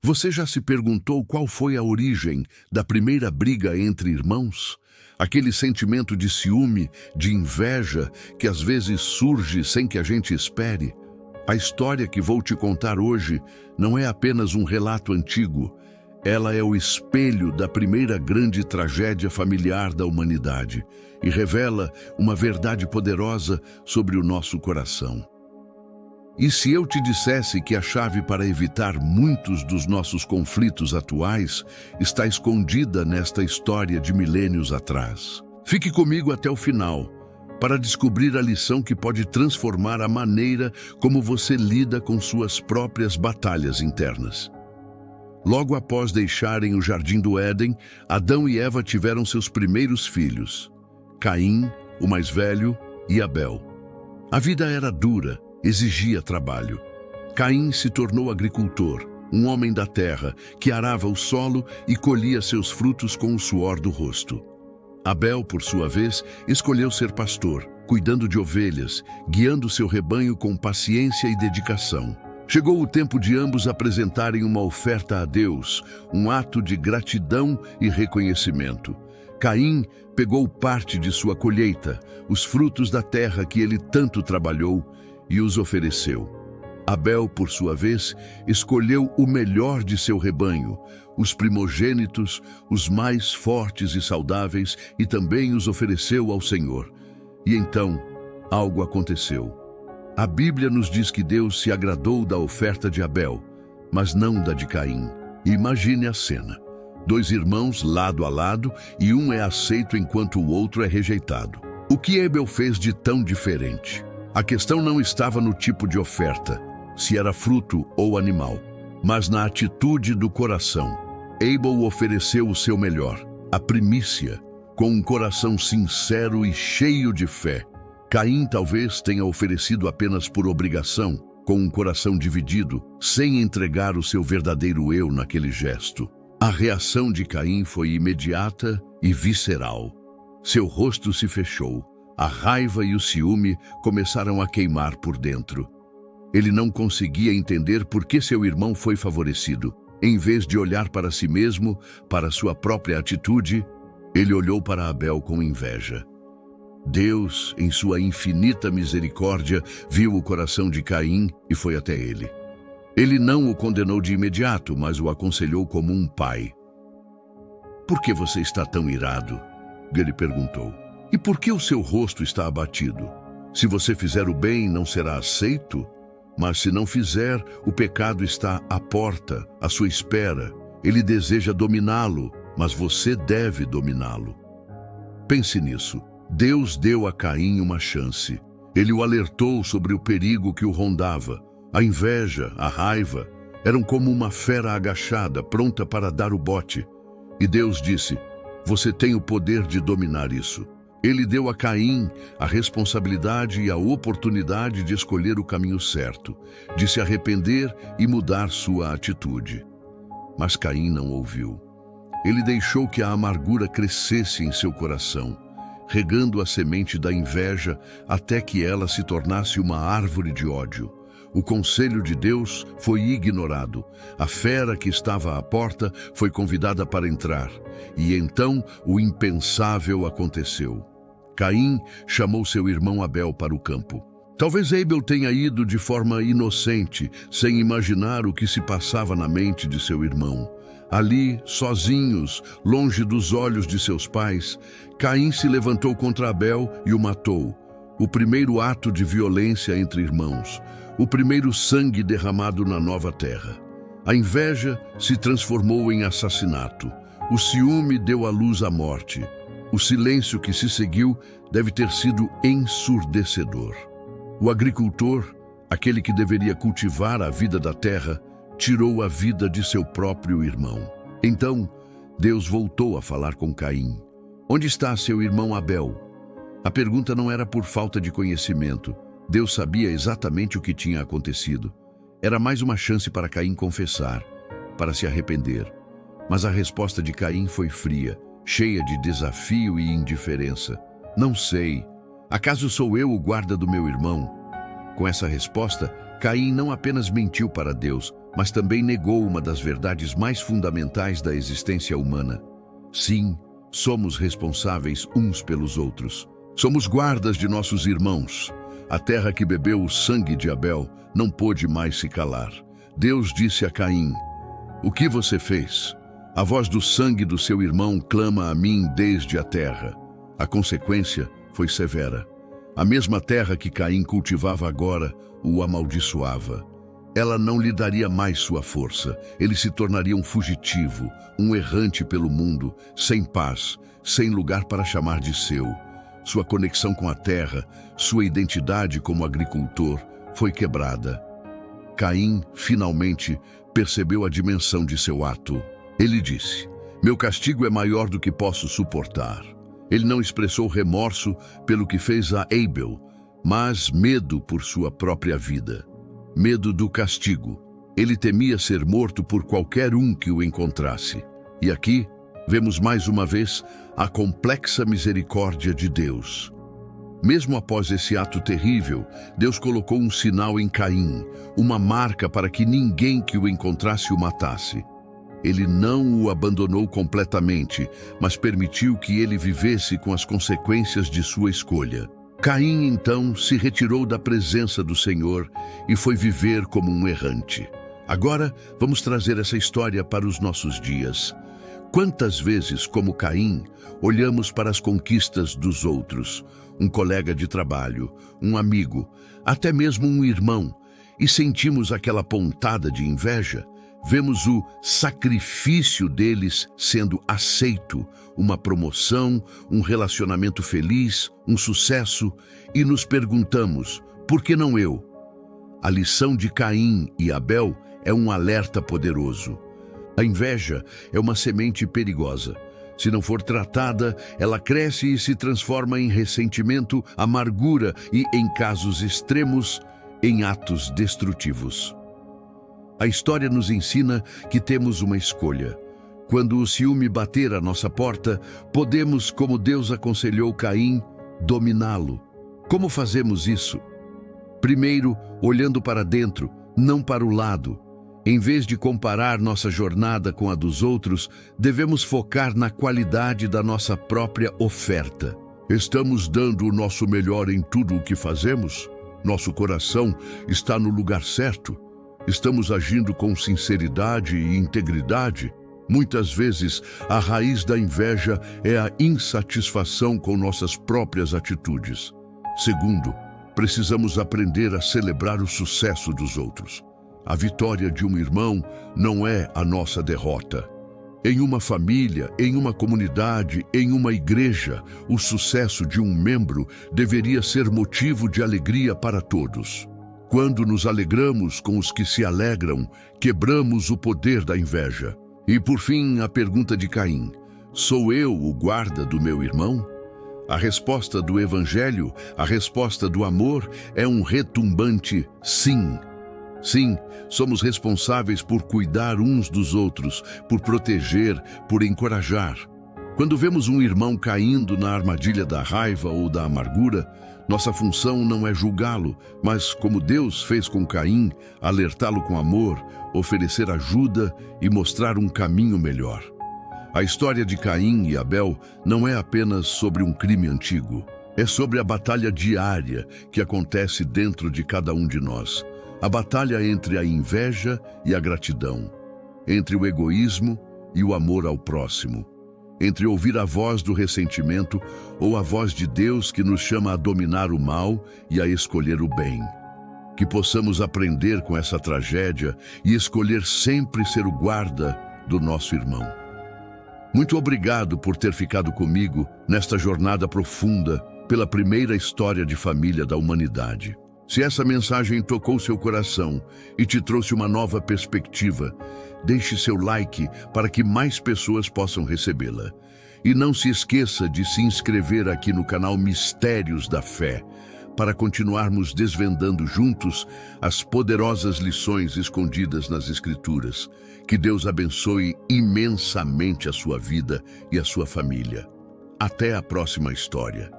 Você já se perguntou qual foi a origem da primeira briga entre irmãos? Aquele sentimento de ciúme, de inveja, que às vezes surge sem que a gente espere? A história que vou te contar hoje não é apenas um relato antigo. Ela é o espelho da primeira grande tragédia familiar da humanidade e revela uma verdade poderosa sobre o nosso coração. E se eu te dissesse que a chave para evitar muitos dos nossos conflitos atuais está escondida nesta história de milênios atrás? Fique comigo até o final, para descobrir a lição que pode transformar a maneira como você lida com suas próprias batalhas internas. Logo após deixarem o Jardim do Éden, Adão e Eva tiveram seus primeiros filhos, Caim, o mais velho, e Abel. A vida era dura, exigia trabalho. Caim se tornou agricultor, um homem da terra, que arava o solo e colhia seus frutos com o suor do rosto. Abel, por sua vez, escolheu ser pastor, cuidando de ovelhas, guiando seu rebanho com paciência e dedicação. Chegou o tempo de ambos apresentarem uma oferta a Deus, um ato de gratidão e reconhecimento. Caim pegou parte de sua colheita, os frutos da terra que ele tanto trabalhou, e os ofereceu. Abel, por sua vez, escolheu o melhor de seu rebanho, os primogênitos, os mais fortes e saudáveis, e também os ofereceu ao Senhor. E então, algo aconteceu. A Bíblia nos diz que Deus se agradou da oferta de Abel, mas não da de Caim. Imagine a cena. Dois irmãos lado a lado, e um é aceito enquanto o outro é rejeitado. O que Abel fez de tão diferente? A questão não estava no tipo de oferta, se era fruto ou animal, mas na atitude do coração. Abel ofereceu o seu melhor, a primícia, com um coração sincero e cheio de fé. Caim talvez tenha oferecido apenas por obrigação, com um coração dividido, sem entregar o seu verdadeiro eu naquele gesto. A reação de Caim foi imediata e visceral. Seu rosto se fechou. A raiva e o ciúme começaram a queimar por dentro. Ele não conseguia entender por que seu irmão foi favorecido. Em vez de olhar para si mesmo, para sua própria atitude, ele olhou para Abel com inveja. Deus, em sua infinita misericórdia, viu o coração de Caim e foi até ele. Ele não o condenou de imediato, mas o aconselhou como um pai. "Por que você está tão irado?" Ele perguntou. "E por que o seu rosto está abatido? Se você fizer o bem, não será aceito? Mas se não fizer, o pecado está à porta, à sua espera. Ele deseja dominá-lo, mas você deve dominá-lo." Pense nisso. Deus deu a Caim uma chance. Ele o alertou sobre o perigo que o rondava. A inveja, a raiva, eram como uma fera agachada, pronta para dar o bote. E Deus disse: "Você tem o poder de dominar isso." Ele deu a Caim a responsabilidade e a oportunidade de escolher o caminho certo, de se arrepender e mudar sua atitude. Mas Caim não ouviu. Ele deixou que a amargura crescesse em seu coração, regando a semente da inveja até que ela se tornasse uma árvore de ódio. O conselho de Deus foi ignorado. A fera que estava à porta foi convidada para entrar. E então o impensável aconteceu. Caim chamou seu irmão Abel para o campo. Talvez Abel tenha ido de forma inocente, sem imaginar o que se passava na mente de seu irmão. Ali, sozinhos, longe dos olhos de seus pais, Caim se levantou contra Abel e o matou. O primeiro ato de violência entre irmãos. O primeiro sangue derramado na nova terra. A inveja se transformou em assassinato. O ciúme deu à luz à morte. O silêncio que se seguiu deve ter sido ensurdecedor. O agricultor, aquele que deveria cultivar a vida da terra, tirou a vida de seu próprio irmão. Então, Deus voltou a falar com Caim. "Onde está seu irmão Abel?" A pergunta não era por falta de conhecimento. Deus sabia exatamente o que tinha acontecido. Era mais uma chance para Caim confessar, para se arrepender. Mas a resposta de Caim foi fria, cheia de desafio e indiferença. "Não sei. Acaso sou eu o guarda do meu irmão?" Com essa resposta, Caim não apenas mentiu para Deus, mas também negou uma das verdades mais fundamentais da existência humana. Sim, somos responsáveis uns pelos outros. Somos guardas de nossos irmãos. A terra que bebeu o sangue de Abel não pôde mais se calar. Deus disse a Caim: "O que você fez? A voz do sangue do seu irmão clama a mim desde a terra." A consequência foi severa. A mesma terra que Caim cultivava agora o amaldiçoava. Ela não lhe daria mais sua força. Ele se tornaria um fugitivo, um errante pelo mundo, sem paz, sem lugar para chamar de seu. Sua conexão com a terra, sua identidade como agricultor, foi quebrada. Caim, finalmente, percebeu a dimensão de seu ato. Ele disse: "Meu castigo é maior do que posso suportar." Ele não expressou remorso pelo que fez a Abel, mas medo por sua própria vida. Medo do castigo. Ele temia ser morto por qualquer um que o encontrasse. E aqui, vemos mais uma vez a complexa misericórdia de Deus. Mesmo após esse ato terrível, Deus colocou um sinal em Caim, uma marca para que ninguém que o encontrasse o matasse. Ele não o abandonou completamente, mas permitiu que ele vivesse com as consequências de sua escolha. Caim, então, se retirou da presença do Senhor e foi viver como um errante. Agora, vamos trazer essa história para os nossos dias. Quantas vezes, como Caim, olhamos para as conquistas dos outros, um colega de trabalho, um amigo, até mesmo um irmão, e sentimos aquela pontada de inveja? Vemos o sacrifício deles sendo aceito, uma promoção, um relacionamento feliz, um sucesso, e nos perguntamos: por que não eu? A lição de Caim e Abel é um alerta poderoso. A inveja é uma semente perigosa. Se não for tratada, ela cresce e se transforma em ressentimento, amargura e, em casos extremos, em atos destrutivos. A história nos ensina que temos uma escolha. Quando o ciúme bater à nossa porta, podemos, como Deus aconselhou Caim, dominá-lo. Como fazemos isso? Primeiro, olhando para dentro, não para o lado. Em vez de comparar nossa jornada com a dos outros, devemos focar na qualidade da nossa própria oferta. Estamos dando o nosso melhor em tudo o que fazemos? Nosso coração está no lugar certo? Estamos agindo com sinceridade e integridade? Muitas vezes, a raiz da inveja é a insatisfação com nossas próprias atitudes. Segundo, precisamos aprender a celebrar o sucesso dos outros. A vitória de um irmão não é a nossa derrota. Em uma família, em uma comunidade, em uma igreja, o sucesso de um membro deveria ser motivo de alegria para todos. Quando nos alegramos com os que se alegram, quebramos o poder da inveja. E por fim, a pergunta de Caim: sou eu o guarda do meu irmão? A resposta do Evangelho, a resposta do amor, é um retumbante sim. Sim, somos responsáveis por cuidar uns dos outros, por proteger, por encorajar. Quando vemos um irmão caindo na armadilha da raiva ou da amargura, nossa função não é julgá-lo, mas, como Deus fez com Caim, alertá-lo com amor, oferecer ajuda e mostrar um caminho melhor. A história de Caim e Abel não é apenas sobre um crime antigo. É sobre a batalha diária que acontece dentro de cada um de nós. A batalha entre a inveja e a gratidão, entre o egoísmo e o amor ao próximo, entre ouvir a voz do ressentimento ou a voz de Deus que nos chama a dominar o mal e a escolher o bem. Que possamos aprender com essa tragédia e escolher sempre ser o guarda do nosso irmão. Muito obrigado por ter ficado comigo nesta jornada profunda pela primeira história de família da humanidade. Se essa mensagem tocou seu coração e te trouxe uma nova perspectiva, deixe seu like para que mais pessoas possam recebê-la. E não se esqueça de se inscrever aqui no canal Mistérios da Fé, para continuarmos desvendando juntos as poderosas lições escondidas nas Escrituras. Que Deus abençoe imensamente a sua vida e a sua família. Até a próxima história.